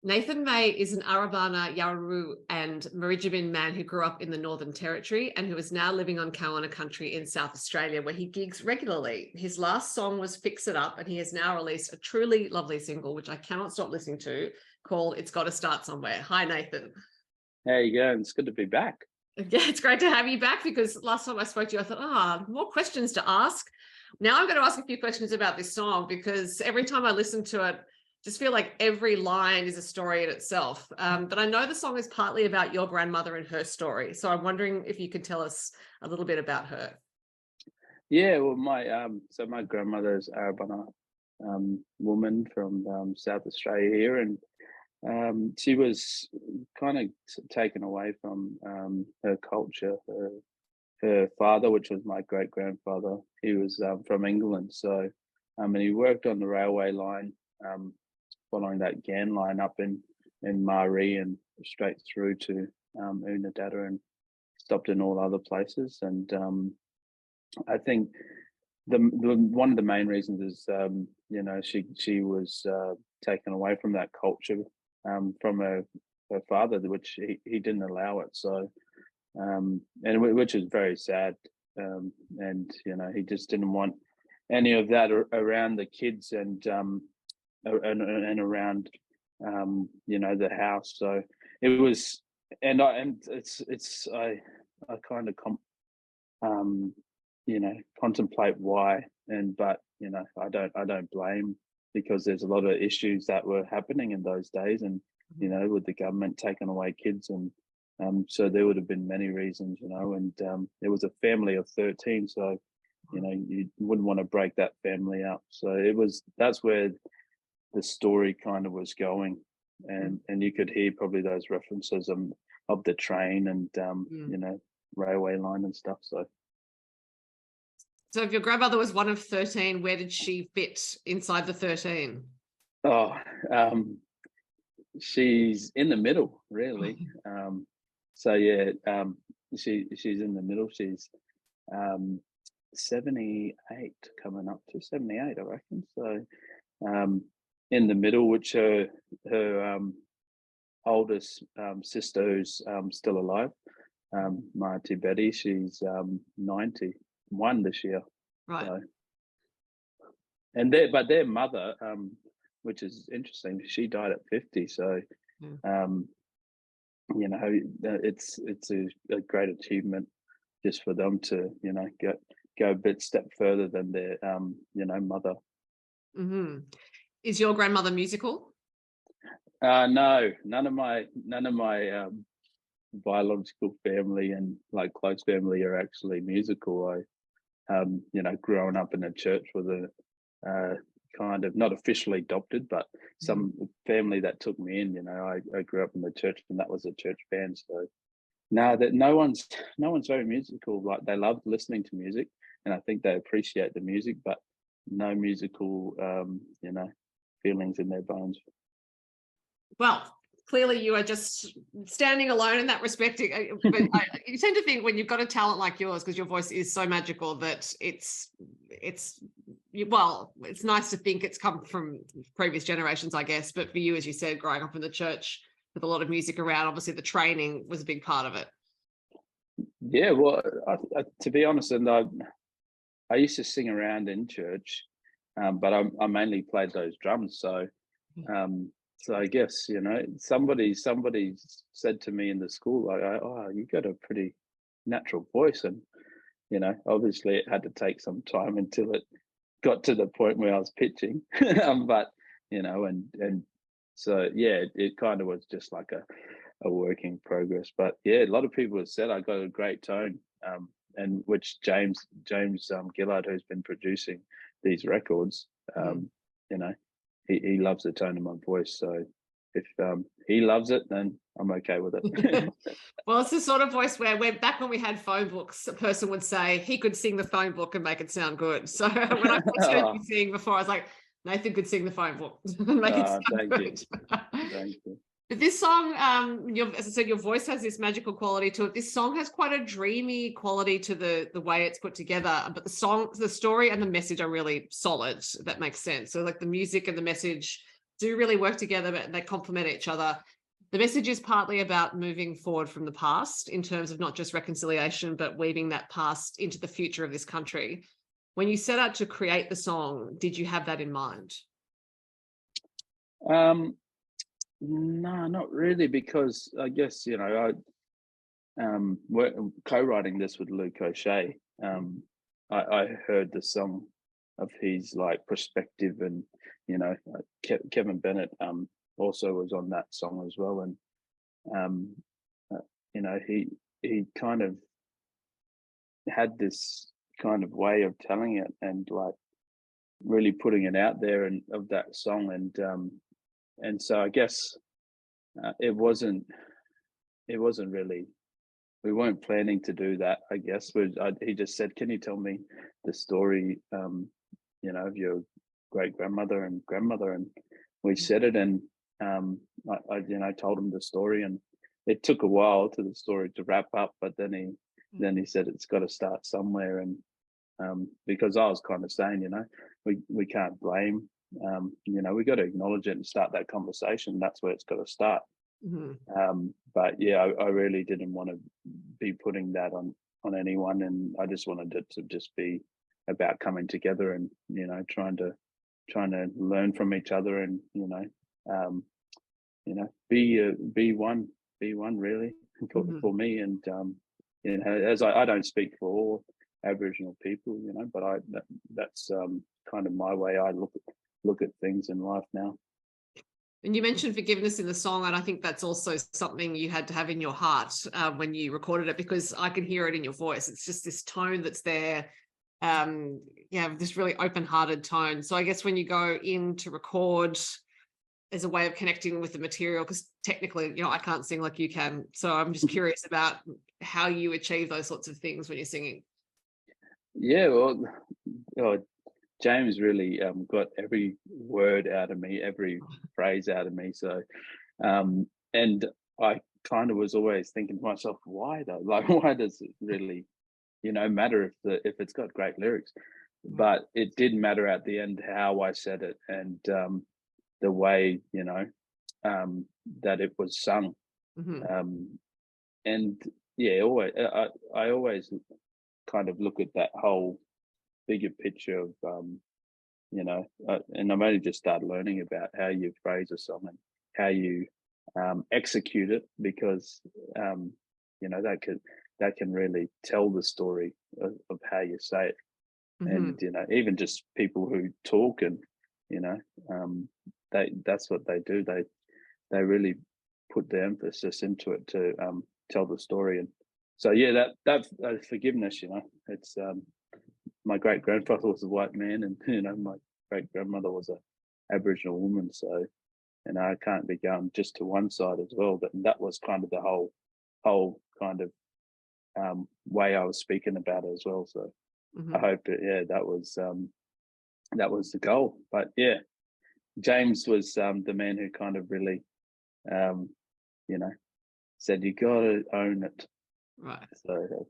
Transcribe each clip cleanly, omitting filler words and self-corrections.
Nathan May is an Arabana, Yawuru and Marridjabin man who grew up in the Northern Territory and who is now living on Kaurna country in South Australia, where he gigs regularly. His last song was Fix It Up, and he has now released a truly lovely single, which I cannot stop listening to, called It's Gotta Start Somewhere. Hi, Nathan. How you going? It's good to be back. Yeah, it's great to have you back, because last time I spoke to you, I thought, more questions to ask. Now I'm going to ask a few questions about this song, because every time I listen to it, just feel like every line is a story in itself. But I know the song is partly about your grandmother and her story. So I'm wondering if you could tell us a little bit about her. Yeah, well, my grandmother is Arabana woman from South Australia here, and she was kind of taken away from her culture. Her father, which was my great grandfather, he was from England, so and he worked on the railway line. Following that GAN line up in Maree and straight through to Unadada, and stopped in all other places. And I think the one of the main reasons is she was taken away from that culture from her father, which he didn't allow it. So and which is very sad. And he just didn't want any of that around the kids and around the house. So it was, and I kind of contemplate why, but I don't blame, because there's a lot of issues that were happening in those days, and with the government taking away kids, and so there would have been many reasons, and there was a family of 13, so you wouldn't want to break that family up. So that's where the story kind of was going, and you could hear probably those references of the train and railway line and stuff. So if your grandmother was one of 13, where did she fit inside the 13? She's in the middle, really. So yeah, she's in the middle. She's 78, coming up to 78, I reckon. So in the middle, which her oldest sister, who's still alive, my Auntie Betty, she's 91 this year. Right. So, and their mother, which is interesting, she died at 50. So it's a great achievement just for them to go a step further than their mother. Mm-hmm. Is your grandmother musical? No, none of my biological family and like close family are actually musical. I growing up in a church with a kind of not officially adopted, but some family that took me in. I grew up in the church, and that was a church band. So no one's very musical. Like, they love listening to music, and I think they appreciate the music, but no musical feelings in their bones. Well, clearly you are just standing alone in that respect. But you tend to think, when you've got a talent like yours, because your voice is so magical, that it's nice to think it's come from previous generations, I guess. But for you, as you said, growing up in the church with a lot of music around, obviously the training was a big part of it. Yeah, well, I, to be honest, and I used to sing around in church, but I mainly played those drums. So I guess somebody said to me in the school, like, "Oh, you got a pretty natural voice," and obviously it had to take some time until it got to the point where I was pitching. But and so yeah, it kind of was just like a work in progress. But yeah, a lot of people have said I got a great tone, and which James Gillard, who's been producing these records, he loves the tone of my voice. So if he loves it, then I'm okay with it. Well, it's the sort of voice where back when we had phone books, a person would say he could sing the phone book and make it sound good. So when I first heard you sing before, I was like, Nathan could sing the phone book and make it sound good. Thank you. But this song, as I said, your voice has this magical quality to it. This song has quite a dreamy quality to the way it's put together. But the story and the message are really solid. If that makes sense. So like the music and the message do really work together, but they complement each other. The message is partly about moving forward from the past in terms of not just reconciliation, but weaving that past into the future of this country. When you set out to create the song, did you have that in mind? No, not really, because I guess, co-writing this with Luke O'Shea. I heard the song of his like perspective, and Kevin Bennett also was on that song as well, and he kind of had this kind of way of telling it and like really putting it out there and of that song, and so I guess it wasn't really, we weren't planning to do that. I guess he just said, "Can you tell me the story, of your great grandmother and grandmother?" And we said it, and I told him the story, and it took a while for the story to wrap up. But then he said it's got to start somewhere, and because I was kind of saying, we can't blame, we got to acknowledge it and start that conversation. That's where it's got to start. But yeah, I really didn't want to be putting that on anyone, and I just wanted it to just be about coming together and trying to learn from each other, and be one really for me. And as I don't speak for all Aboriginal people, but that's kind of my way I look at things in life now. And you mentioned forgiveness in the song, and I think that's also something you had to have in your heart when you recorded it, because I can hear it in your voice. It's just this tone that's there, this really open-hearted tone. So I guess when you go in to record as a way of connecting with the material, because technically, I can't sing like you can. So I'm just curious about how you achieve those sorts of things when you're singing. Yeah, well, James really got every word out of me, every phrase out of me. So, and I kind of was always thinking to myself, why though? Like, why does it really, matter if it's got great lyrics? But it did matter at the end how I said it, and the way that it was sung. And yeah, I always kind of look at that whole bigger picture of and I've only just started learning about how you phrase a song and how you execute it, because that can really tell the story of how you say it. And even just people who talk, and that's what they do. They really put the emphasis into it to tell the story. And so yeah, that forgiveness, it's my great grandfather was a white man, and my great grandmother was a Aboriginal woman. So, I can't be going just to one side as well. But that was kind of the whole kind of way I was speaking about it as well. So I hope that was the goal. But yeah, James was the man who kind of really, said you got to own it. Right. So.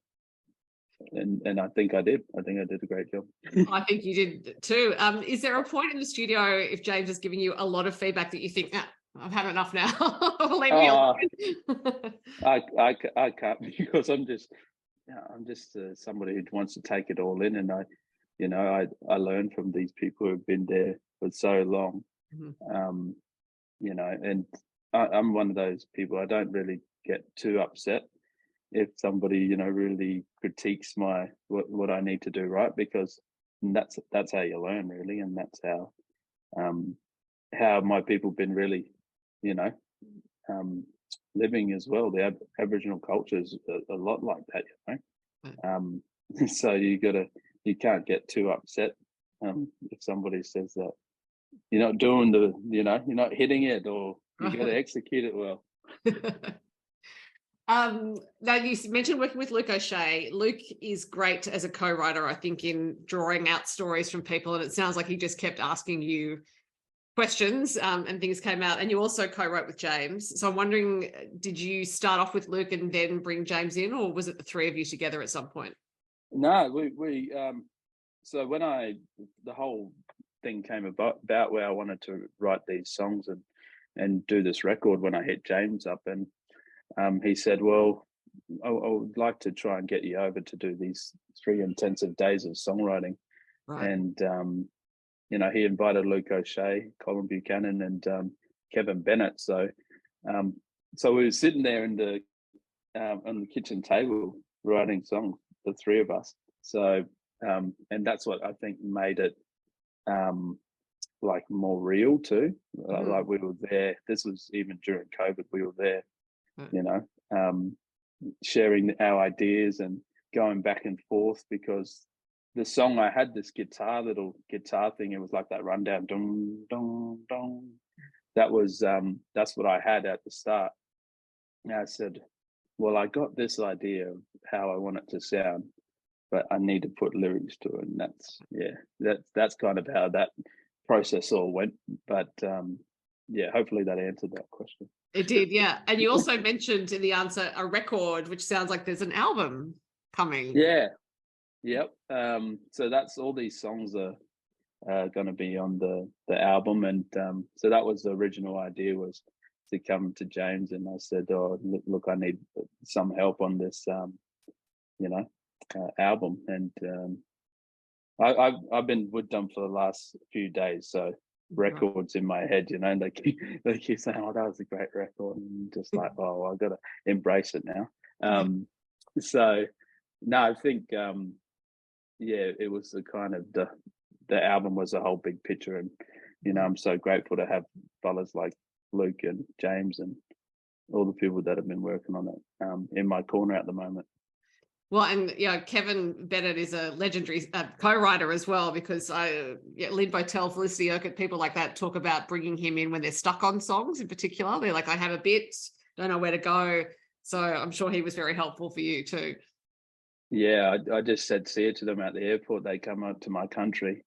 And I think I did. I think I did a great job. I think you did too. Is there a point in the studio, if James is giving you a lot of feedback, that you think, I've had enough now? Leave me alone. I can't, because I'm just somebody who wants to take it all in, and I learn from these people who've been there for so long. And I'm one of those people. I don't really get too upset if somebody really critiques what I need to do right, because that's how you learn, really. And that's how my people been really living as well. The Aboriginal culture is a lot like that, so you can't get too upset if somebody says that you're not doing you're not hitting it, or you got to execute it well. Now you mentioned working with Luke O'Shea. Luke is great as a co-writer, I think, in drawing out stories from people, and it sounds like he just kept asking you questions and things came out. And you also co-wrote with James. So I'm wondering, did you start off with Luke and then bring James in, or was it the three of you together at some point? No, we so when the whole thing came about where I wanted to write these songs and do this record when I hit James up, and he said, "Well, I would like to try and get you over to do these 3 intensive days of songwriting." Right. And you know, he invited Luke O'Shea, Colin Buchanan, and Kevin Bennett. So so we were sitting there in the on the kitchen table writing songs, the 3 of us. So and that's what I think made it like more real too. Like we were there. This was even during COVID. We were there, you know, sharing our ideas and going back and forth, because the song, I had this little guitar thing. It was like that rundown, dong dong dong. That was that's what I had at the start. And I said, well, I got this idea of how I want it to sound, but I need to put lyrics to it. And that's kind of how that process all went. But yeah, hopefully that answered that question. It did, yeah. And you also mentioned in the answer a record, which sounds like there's an album coming. Yeah. Yep. So that's all these songs are going to be on the album, and so that was the original idea, was to come to James, and I said, "Oh, look, I need some help on this, you know, album." And I've been with them for the last few days, so records in my head, you know, and they keep saying, "Oh, that was a great record," and just like, "Oh, I've got to embrace it now." So no, I think yeah, it was the kind of the album was a whole big picture, and you know, I'm so grateful to have fellas like Luke and James and all the people that have been working on it in my corner at the moment. Well, and yeah, Kevin Bennett is a legendary co-writer as well, because Lynn Botel, Felicity Urquhart, people like that talk about bringing him in when they're stuck on songs in particular. They're like, I have a bit, don't know where to go. So I'm sure he was very helpful for you too. Yeah, I just said see you to them at the airport. They come up to my country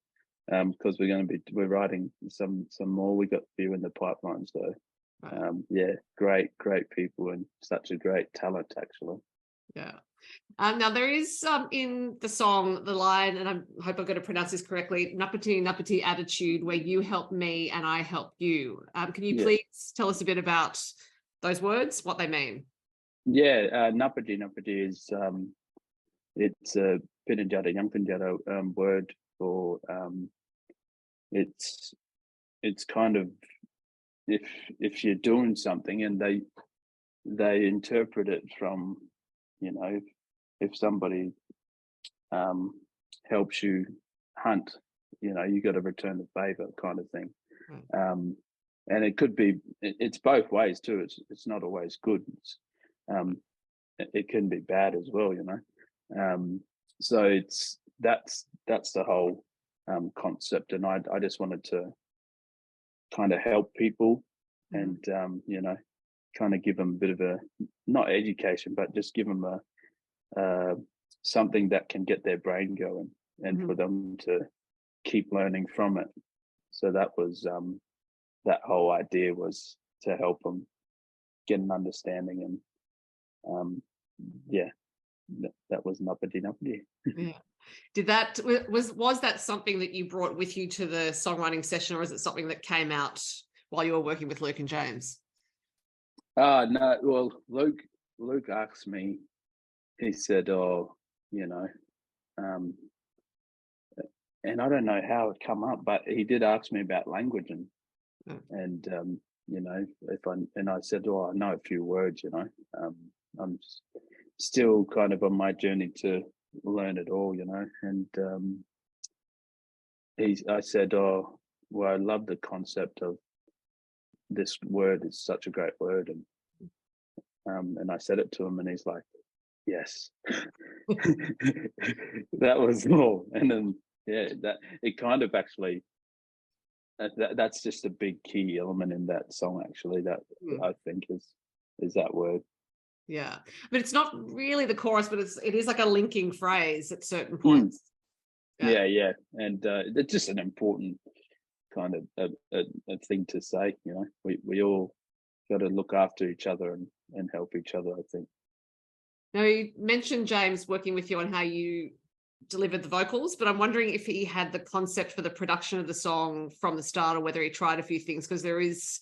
because we're writing some more. We got a few in the pipeline. So yeah, great people and such a great talent actually. Yeah. Now there is in the song the line, and I hope I'm going to pronounce this correctly, Napati Napati attitude, where you help me and I help you. Can you please tell us a bit about those words, what they mean? Yeah, Napati Napati is it's a Pinajata, young Pinajata word for it's kind of if you're doing something and they interpret it from, you know, if somebody helps you hunt, you know, you got to return the favor kind of thing. And it could be, it's both ways too. It's not always good. It can be bad as well, you know. So that's the whole concept. And I just wanted to kind of help people and, you know, kind of give them a bit of a, not education, but just give them a something that can get their brain going and for them to keep learning from it. So that was that whole idea, was to help them get an understanding, and yeah, that was Nuppity Nuppity. Yeah. Did that was that something that you brought with you to the songwriting session, or is it something that came out while you were working with Luke and James? No, well, Luke asked me, he said, "Oh, you know," and I don't know how it come up, but he did ask me about language and you know, I said, "Oh, I know a few words, you know." I'm still kind of on my journey to learn it all, you know. And I said, "Oh, well, I love the concept of this word. It's such a great word." And I said it to him, and he's like, "Yes." That was all. And then yeah, that it kind of actually that's just a big key element in that song actually, that I think is that word. Yeah, but it's not really the chorus, but it is like a linking phrase at certain points. Yeah. And it's just an important kind of a thing to say, you know. We all got to look after each other and help each other, I think. Now, you mentioned James working with you on how you delivered the vocals, but I'm wondering if he had the concept for the production of the song from the start, or whether he tried a few things, because it's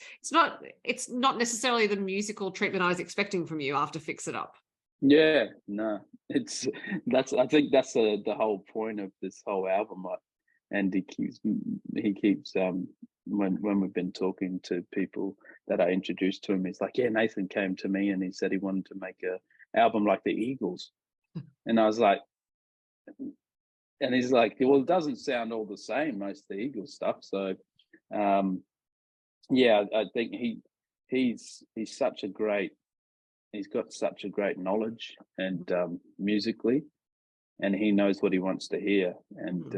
not necessarily the musical treatment I was expecting from you after Fix It Up. Yeah, no, I think that's the whole point of this whole album. And he keeps when we've been talking to people that I introduced to him, he's like, yeah, Nathan came to me and he said he wanted to make a album like the Eagles. And I was like, and he's like, well, it doesn't sound all the same, most of the Eagles stuff. So yeah, I think he's got such a great knowledge and musically, and he knows what he wants to hear. And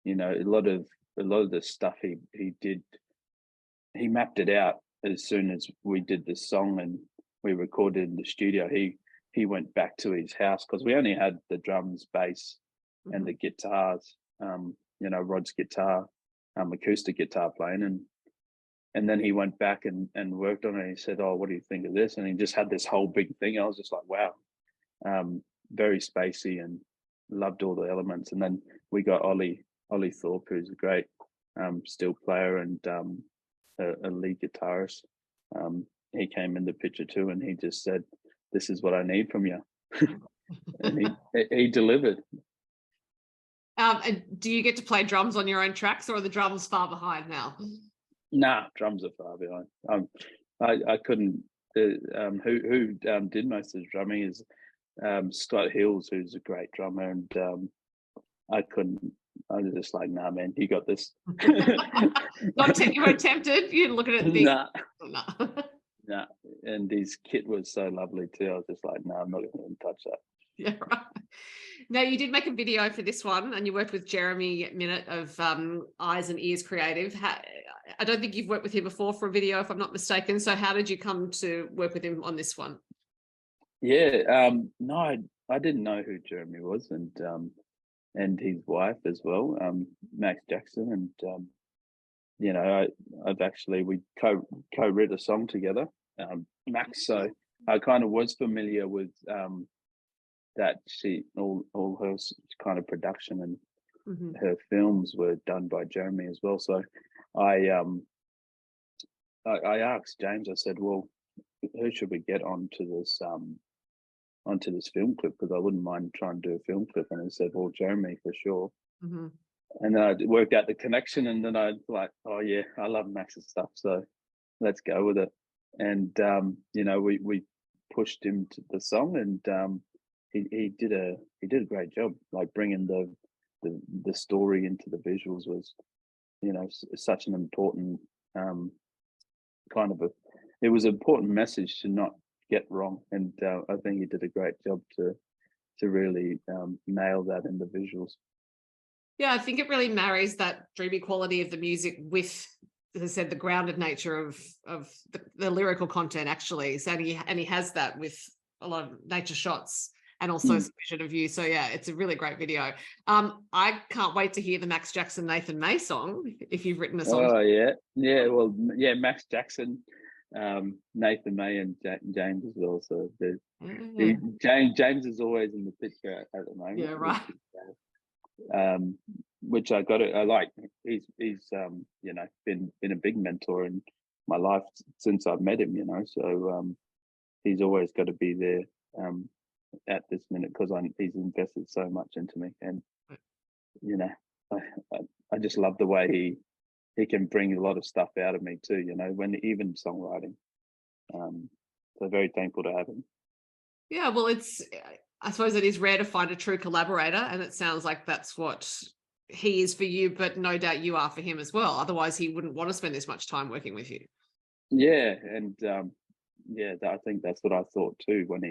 you know, a lot of the stuff he did, he mapped it out as soon as we did this song and we recorded in the studio. He went back to his house, because we only had the drums, bass, and the guitars. You know, Rod's guitar, acoustic guitar playing, and then he went back and worked on it. He said, "Oh, what do you think of this?" And he just had this whole big thing. I was just like, "Wow." Very spacey, and loved all the elements. And then we got Ollie Thorpe, who's a great steel player and a lead guitarist. He came in the picture too, and he just said, "This is what I need from you," and he delivered. And do you get to play drums on your own tracks, or are the drums far behind now? Nah, drums are far behind. I couldn't. Who did most of the drumming is Scott Hills, who's a great drummer, and I couldn't. I was just like, nah, man, you got this. You weren't tempted? You didn't look at it and think, nah. Nah. And his kit was so lovely too. I was just like, no, I'm not going to touch that. Yeah, right. Now, you did make a video for this one, and you worked with Jeremy Minute of Eyes and Ears Creative. I don't think you've worked with him before for a video, if I'm not mistaken. So how did you come to work with him on this one? Yeah, no, I didn't know who Jeremy was, and his wife as well, Max Jackson, and you know, we co-wrote a song together, Max. So I kind of was familiar with that all her kind of production, and her films were done by Jeremy as well. So I asked James. I said, "Well, who should we get onto this film clip? Because I wouldn't mind trying to do a film clip." And he said, "Well, Jeremy for sure." And then I worked out the connection, and then I like, "Oh yeah, I love Max's stuff, so let's go with it." And you know, we pushed him to the song, and he did a great job, like bringing the story into the visuals. Was, you know, such an important it was an important message to not get wrong, and I think he did a great job to really nail that in the visuals. Yeah, I think it really marries that dreamy quality of the music with, as I said, the grounded nature of the lyrical content, actually. So he has that with a lot of nature shots and also some vision of you. So yeah, it's a really great video. I can't wait to hear the Max Jackson Nathan May song, if you've written a song. Oh yeah, well, yeah, Max Jackson, Nathan May, and James as well. So James is always in the picture at the moment. Yeah, right. Which I like. He's you know, been a big mentor in my life since I've met him, you know. So he's always got to be there at this minute, because he's invested so much into me, and you know, I just love the way he can bring a lot of stuff out of me too, you know, even songwriting. So very thankful to have him. Yeah, well, I suppose it is rare to find a true collaborator, and it sounds like that's what he is for you, but no doubt you are for him as well. Otherwise, he wouldn't want to spend this much time working with you. Yeah, and yeah, I think that's what I thought too when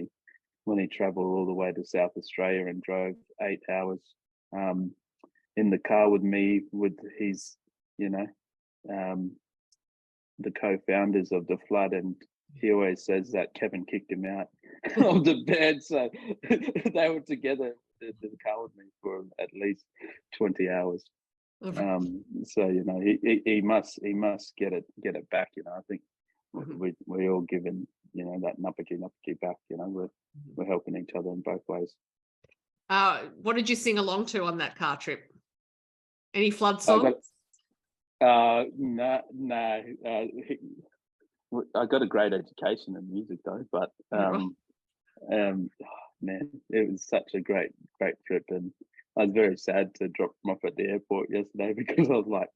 he traveled all the way to South Australia and drove 8 hours in the car with me, with his, you know, the co-founders of The Flood, and he always says that Kevin kicked him out of the band, so they were together in the car with me for at least 20 hours. So you know, he must get it back. You know, I think we all given, you know, that napaki back. You know, we're helping each other in both ways. What did you sing along to on that car trip? Any flood I songs? got I got a great education in music though, but man, it was such a great trip, and I was very sad to drop them off at the airport yesterday because I was like,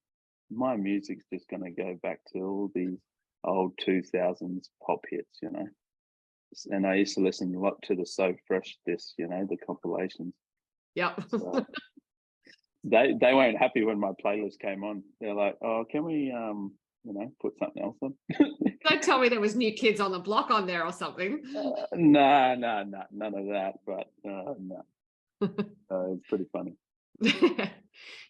my music's just going to go back to all these old 2000s pop hits, you know. And I used to listen a lot to the So Fresh disc, you know, the compilations. Yep. So they weren't happy when my playlist came on. They're like, "Oh, can we, put something else on?" Don't tell me there was New Kids on the Block on there or something. No, none of that. But no, it's pretty funny.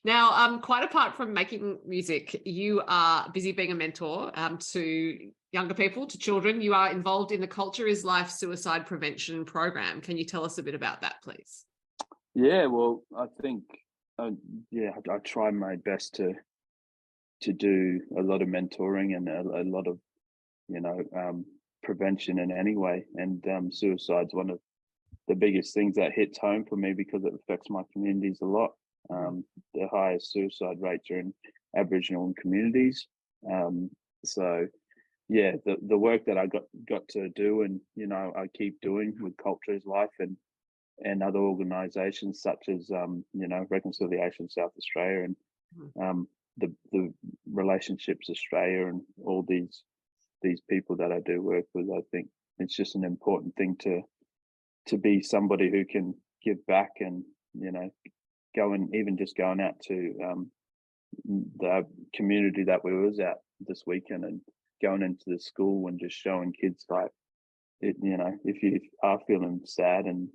Now, quite apart from making music, you are busy being a mentor to younger people, to children. You are involved in the Culture is Life suicide prevention program. Can you tell us a bit about that, please? Yeah, well, I think, I try my best to do a lot of mentoring and a lot of, prevention in any way. And suicide's one of the biggest things that hits home for me because it affects my communities a lot. The highest suicide rates are in Aboriginal communities. So yeah, the work that I got to do, and I keep doing with Culture is Life and other organisations such as Reconciliation South Australia and the Relationships Australia and all these people that I do work with. I think it's just an important thing to be somebody who can give back and going out to the community that we was at this weekend and going into the school and just showing kids like it, if you are feeling sad and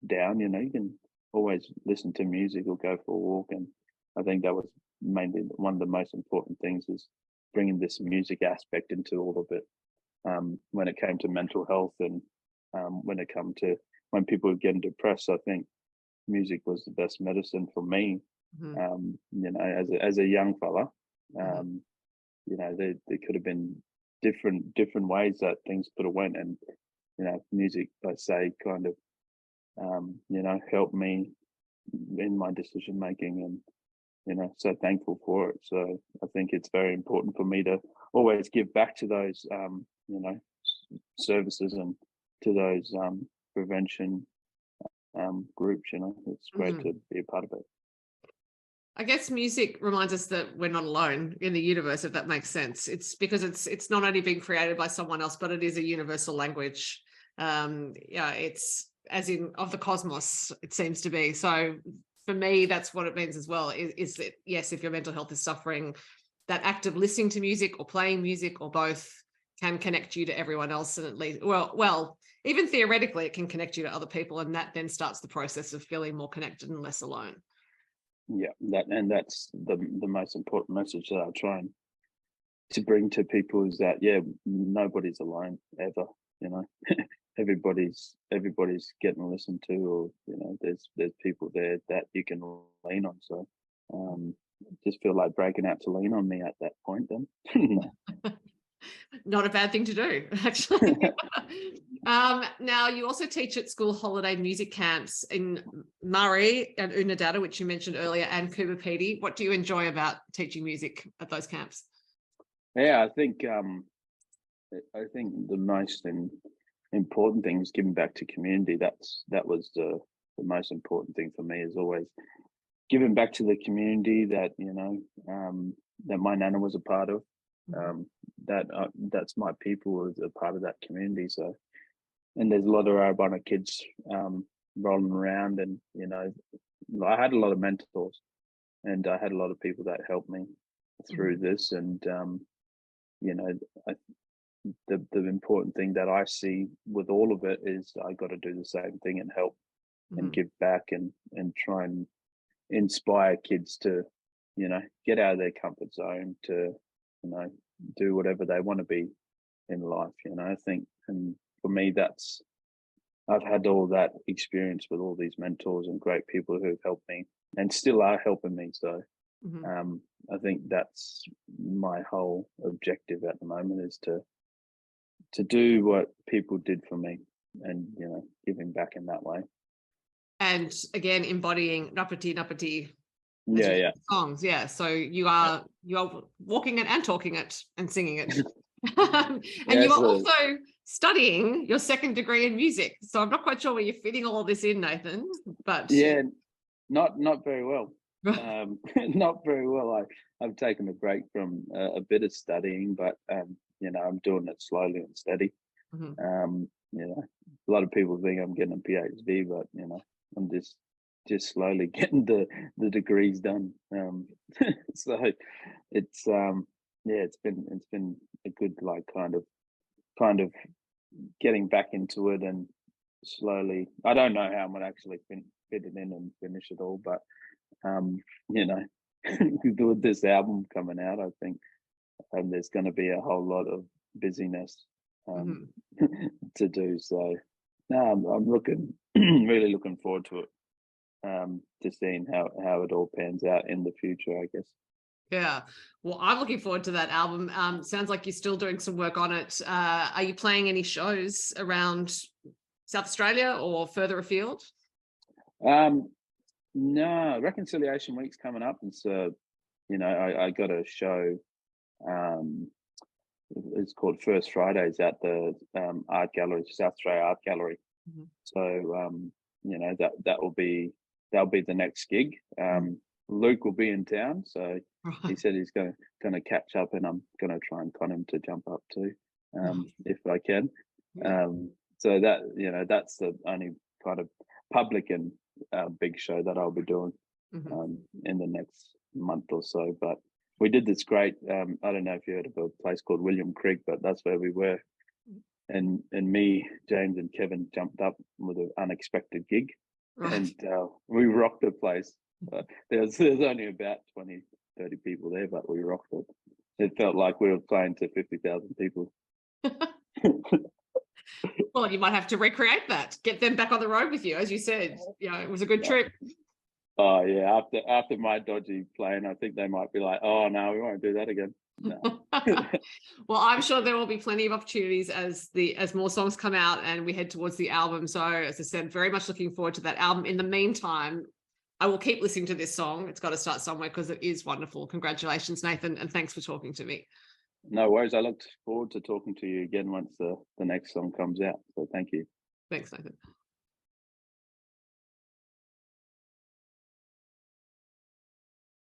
down, you can always listen to music or go for a walk. And I think that was mainly one of the most important things, is bringing this music aspect into all of it. When it came to mental health and when people were getting depressed, I think music was the best medicine for me. As a young fella, there could have been different ways that things could have went, and music, I say, kind of helped me in my decision making, and so thankful for it. So I think it's very important for me to always give back to those services and to those prevention groups. It's great to be a part of it. I guess music reminds us that we're not alone in the universe, if that makes sense. It's because it's not only being created by someone else, but it is a universal language. It's as in of the cosmos, it seems to be. So for me, that's what it means as well, is that, yes, if your mental health is suffering, that act of listening to music or playing music or both can connect you to everyone else. And at least, well, even theoretically, it can connect you to other people. And that then starts the process of feeling more connected and less alone. Yeah, that's the most important message that I try to bring to people, is that nobody's alone ever. everybody's getting listened to, or there's people there that you can lean on. So just feel like breaking out to lean on me at that point then. Not a bad thing to do, actually. Now, you also teach at school holiday music camps in Murray and Unadada, which you mentioned earlier, and Kubapedi. What do you enjoy about teaching music at those camps? Yeah, I think the most important thing is giving back to community. That was the most important thing for me, is always giving back to the community that that my nana was a part of. That's my people as a part of that community. So, and there's a lot of Arabana kids rolling around, and I had a lot of mentors, and I had a lot of people that helped me through this. And the important thing that I see with all of it is I got to do the same thing and help and give back and try and inspire kids to get out of their comfort zone, to do whatever they want to be in life. I think, and for me, I've had all that experience with all these mentors and great people who've helped me and still are helping me. So I think that's my whole objective at the moment, is to do what people did for me and giving back in that way. And again, embodying Napati Napati Yeah. songs. Yeah. So you are walking it and talking it and singing it. And Yeah, you are so also studying your second degree in music. So I'm not quite sure where you're fitting all of this in, Nathan, but yeah, not very well. Not very well. I've taken a break from a bit of studying, but you know, I'm doing it slowly and steady. You know, a lot of people think I'm getting a PhD, but you know, I'm just slowly getting the degrees done. So it's yeah, it's been a good, like, kind of getting back into it, and slowly, I don't know how I'm gonna actually fit it in and finish it all, but you know, with this album coming out, I think there's going to be a whole lot of busyness to do. So no, I'm looking really looking forward to it, to seeing how it all pans out in the future, I guess. yeah. Well, I'm looking forward to that album. Sounds like you're still doing some work on it. Are you playing any shows around South Australia or further afield? Um, no, Reconciliation Week's coming up, and so you know, I got a show. Um, it's called First Fridays at the art gallery, South Australia Art Gallery. So you know, that'll be the next gig. Luke will be in town, so he said he's going to catch up, and I'm going to try and con him to jump up too, if I can. So that, you know, that's the only kind of public and big show that I'll be doing in the next month or so. But we did this great, I don't know if you heard of a place called William Creek, but that's where we were. And me, James and Kevin jumped up with an unexpected gig, and we rocked the place. There's only about 20, 30 people there, but we rocked it. It felt like we were playing to 50,000 people. Well, you might have to recreate that, get them back on the road with you. As you said, you know, it was a good trip. Oh yeah, after my dodgy playing, I think they might be like, oh no, we won't do that again. No. Well, I'm sure there will be plenty of opportunities as more songs come out and we head towards the album. So as I said, very much looking forward to that album. In the meantime, I will keep listening to this song. It's got to start somewhere because it is wonderful. Congratulations, Nathan, and thanks for talking to me. No worries. I look forward to talking to you again once the next song comes out. So thank you. Thanks, Nathan.